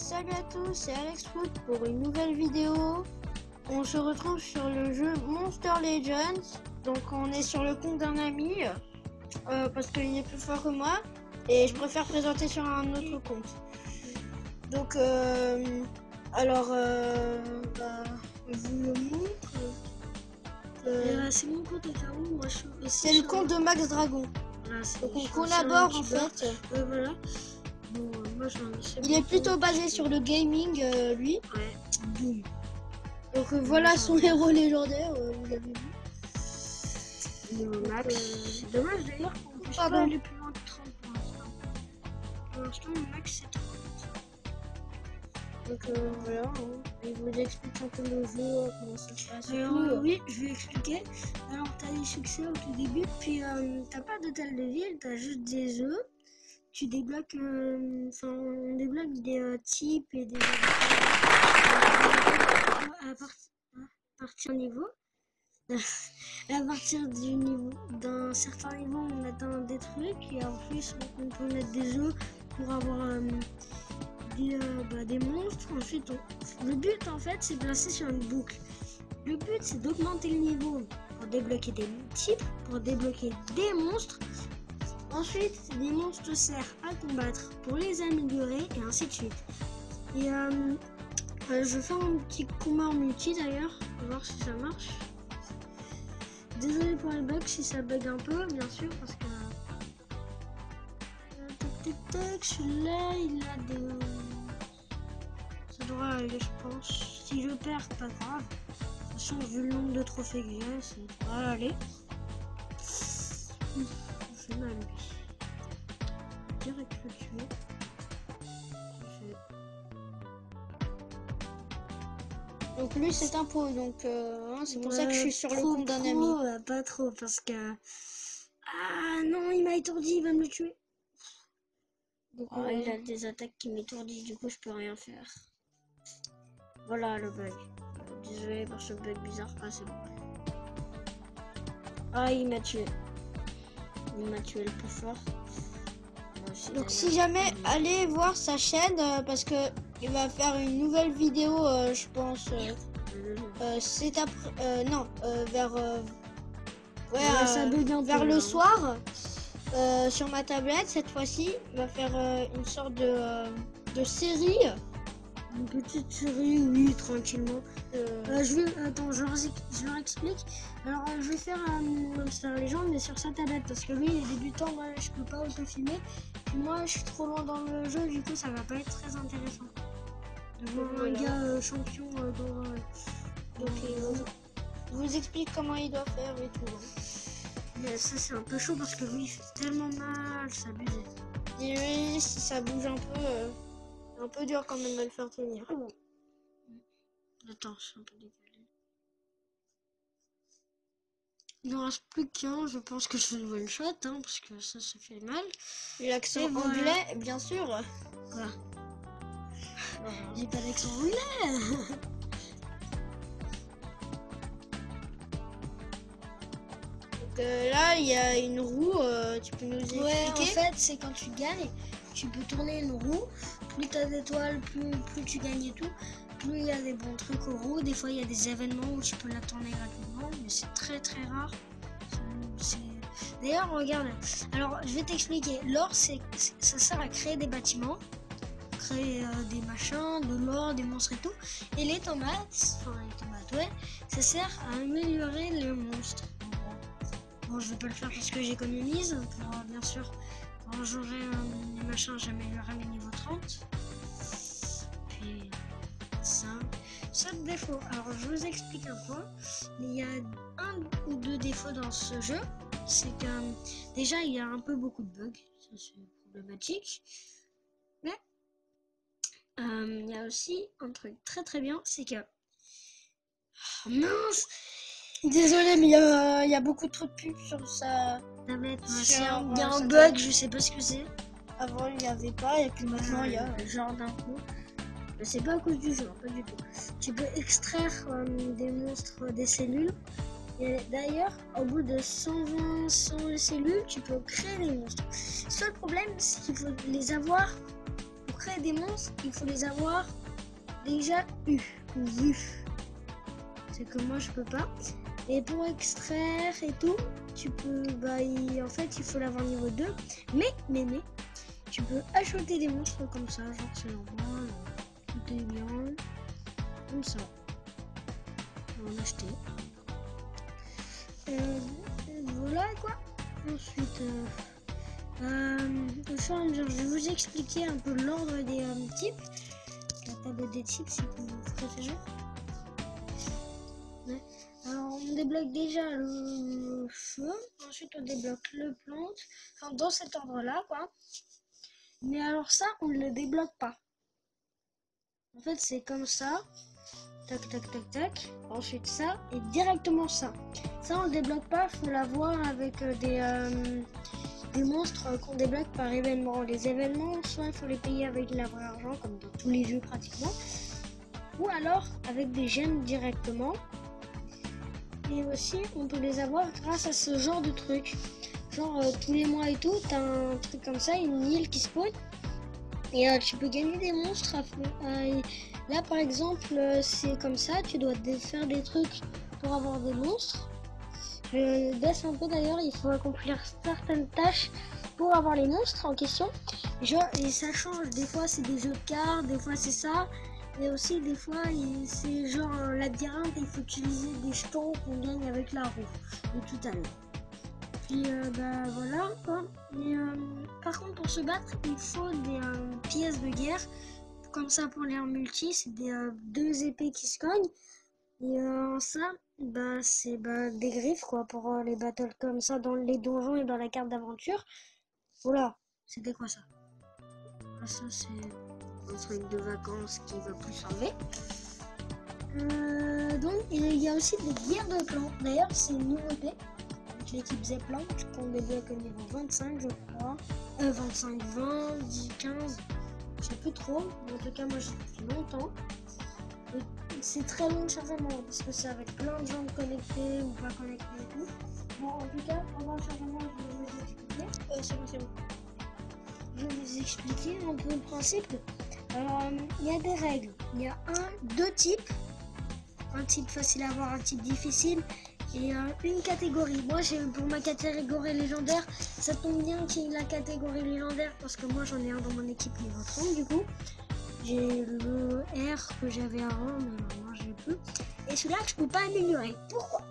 Salut à tous, c'est Alex Foot pour une nouvelle vidéo. On se retrouve sur le jeu Monster Legends. Donc on est sur le compte d'un ami parce qu'il est plus fort que moi et je préfère présenter sur un autre compte. Donc je vous le montre. C'est mon compte au cas où moi je suis. C'est le compte de Max Dragon. Voilà, Donc on collabore en fait. Voilà. Bon, moi j'en sais Il est plutôt basé sur le gaming lui. Ouais. Boum. Donc voilà son héros légendaire, vous l'avez vu. Niveau max. C'est dommage d'ailleurs qu'on puisse pas aller plus loin que 30 pour l'instant. Pour l'instant mon max c'est 30. Donc voilà, il vous explique un peu le jeu, comment ça se passe. Alors oui, je vais expliquer. Alors t'as des succès au tout début, puis t'as pas d'hôtel de ville, t'as juste des œufs. Tu débloques, on débloque des types et des à partir niveau. À partir du niveau, d'un certain niveau, on atteint des trucs et en plus on peut mettre des œufs pour avoir des monstres. Ensuite, le but en fait, c'est de placer sur une boucle. Le but, c'est d'augmenter le niveau pour débloquer des types, pour débloquer des monstres. Ensuite, des monstres servent à combattre pour les améliorer et ainsi de suite. Et je vais faire un petit combat en multi d'ailleurs, on va voir si ça marche. Désolé pour le bug si ça bug un peu, bien sûr, parce que celui-là il a des. Ça devrait aller, je pense. Si je perds, pas grave. De toute façon, vu le nombre de trophées que j'ai, ça devrait aller. Je fais mal lui. Direct le tuer. Donc lui c'est un pro, donc c'est pour ça que je suis sur le compte d'un ami. Pas trop, parce que... Ah non, il m'a étourdi, il va me tuer. Donc, il a des attaques qui m'étourdissent, du coup je peux rien faire. Voilà le bug. Désolé pour ce bug bizarre. Ah c'est bon. Ah il m'a tué. Il m'a tué le plus fort. Donc si jamais, allez voir sa chaîne parce que il va faire une nouvelle vidéo, je pense. C'est après, vers vers le soir sur ma tablette. Cette fois-ci, il va faire une sorte de série. Une petite série, oui, tranquillement. Je leur explique. Alors, je vais faire un Monster Legend, mais sur sa tablette, parce que lui, il est débutant, moi, je peux pas auto-filmer. Puis moi, je suis trop loin dans le jeu, du coup, ça va pas être très intéressant. De voir un gars champion dans un... Donc, il vous explique comment il doit faire et tout. Mais ça, c'est un peu chaud, parce que lui, il fait tellement mal, ça abuse. Et lui, si ça bouge un peu dur quand même à le faire tenir. Attends, je suis un peu décalé. Il n'en reste plus qu'un, je pense que je fais une one shot, parce que ça fait mal. L'accent anglais, bien sûr. Quoi? J'ai pas d'accent anglais. Donc là, il y a une roue, tu peux nous expliquer? Ouais, en fait, c'est quand tu gagnes, tu peux tourner une roue. Plus tu as d'étoiles, plus tu gagnes et tout. Plus il y a des bons trucs aux roues. Des fois, il y a des événements où tu peux la tourner gratuitement, mais c'est très très rare. D'ailleurs, regarde. Alors, je vais t'expliquer. L'or, ça sert à créer des bâtiments, créer des machins, de l'or, des monstres et tout. Et les tomates, ouais, ça sert à améliorer les monstres. Bon, je vais pas le faire parce que j'économise. Pour, bien sûr, quand j'aurai un machin, j'améliorerai mes niveaux 30. Puis ça de défaut. Alors je vous explique un peu. Il y a un ou deux défauts dans ce jeu. C'est que déjà il y a un peu beaucoup de bugs. Ça c'est problématique. Mais il y a aussi un truc très très bien. C'est que... Oh, mince! Désolé, mais il y a beaucoup trop de pubs sur sa tablette. Il y a un bug, je sais pas ce que c'est. Avant il n'y avait pas et puis maintenant il y a. Genre d'un coup. Mais c'est pas à cause du jeu, pas du tout. Tu peux extraire des monstres des cellules. Et d'ailleurs, au bout de 120 cellules, tu peux créer des monstres. Le seul problème, c'est qu'il faut les avoir pour extraire des monstres, il faut les avoir déjà eu ou vus. C'est que moi je peux pas. Et pour extraire et tout, tu peux, en fait il faut l'avoir niveau 2. Mais, tu peux acheter des monstres comme ça, genre c'est normal, tout est bien, comme ça. On va en acheter. Voilà quoi. Ensuite, au fur et à mesure, je vais vous expliquer un peu l'ordre des types. La table des types, si vous préférez. Ouais. Alors, on débloque déjà le feu. Ensuite, on débloque le plante. Enfin, dans cet ordre-là, quoi. Mais alors ça, on ne le débloque pas. En fait, c'est comme ça. Tac, tac, tac, tac. Ensuite, ça. Et directement ça. Ça, on le débloque pas. Il faut l'avoir avec des monstres qu'on débloque par événement. Les événements, soit il faut les payer avec de la vraie argent, comme dans tous les jeux pratiquement. Ou alors avec des gemmes directement. Et aussi, on peut les avoir grâce à ce genre de truc. Genre, tous les mois et tout, t'as un truc comme ça, une île qui spawn. Et tu peux gagner des monstres. Là, par exemple, c'est comme ça, tu dois faire des trucs pour avoir des monstres. Je baisse un peu d'ailleurs, il faut accomplir certaines tâches pour avoir les monstres en question. Et ça change, des fois c'est des jeux de cartes, des fois c'est ça. Et aussi des fois c'est genre un labyrinthe et il faut utiliser des jetons qu'on gagne avec la roue de tout à l'heure. Puis voilà quoi. Et, par contre pour se battre il faut des pièces de guerre. Comme ça pour les multi, c'est des 2 épées qui se cognent. Et ça, c'est des griffes quoi pour les battles comme ça dans les donjons et dans la carte d'aventure. Voilà, c'était quoi ça? Ça c'est un truc de vacances qui va plus s'enlever. Donc il y a aussi des guerres de clans. D'ailleurs c'est une nouveauté avec l'équipe Zeppelin qu'on débloque au niveau 25 je crois. 25, 20, 10, 15, je sais plus trop. Mais en tout cas moi j'ai depuis longtemps. Et c'est très long le chargement parce que c'est avec plein de gens connectés ou pas connectés et tout. Bon en tout cas pendant le chargement je vais vous expliquer. C'est bon. Je vais vous expliquer un peu le principe. Alors, il y a des règles. Il y a deux types. Un type facile à avoir, un type difficile. Et une catégorie. Moi, pour ma catégorie légendaire, ça tombe bien qu'il y ait la catégorie légendaire parce que moi, j'en ai un dans mon équipe niveau 30 du coup. J'ai le R que j'avais avant, mais maintenant, j'ai plus. Et celui-là, je peux pas améliorer. Pourquoi?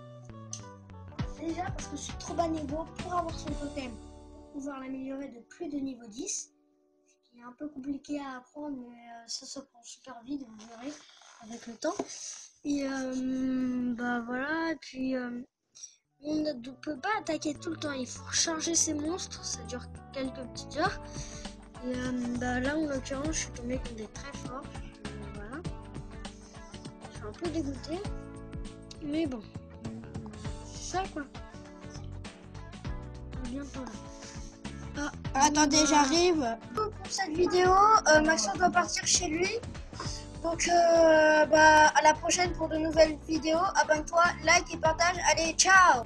Déjà, parce que je suis trop bas niveau pour avoir son totem. Pouvoir l'améliorer de plus de niveau 10, ce qui est un peu compliqué à apprendre, mais ça se prend super vite, vous verrez, avec le temps. Et voilà, et puis on ne peut pas attaquer tout le temps, il faut recharger ses monstres, ça dure quelques petites heures. Et là, en l'occurrence, je suis tombée contre des très forts, voilà. Je suis un peu dégoûtée, mais bon, c'est ça quoi. Bientôt là. Attendez, j'arrive. Pour cette vidéo, Maxence doit partir chez lui. Donc, à la prochaine pour de nouvelles vidéos. Abonne-toi, like et partage. Allez, ciao!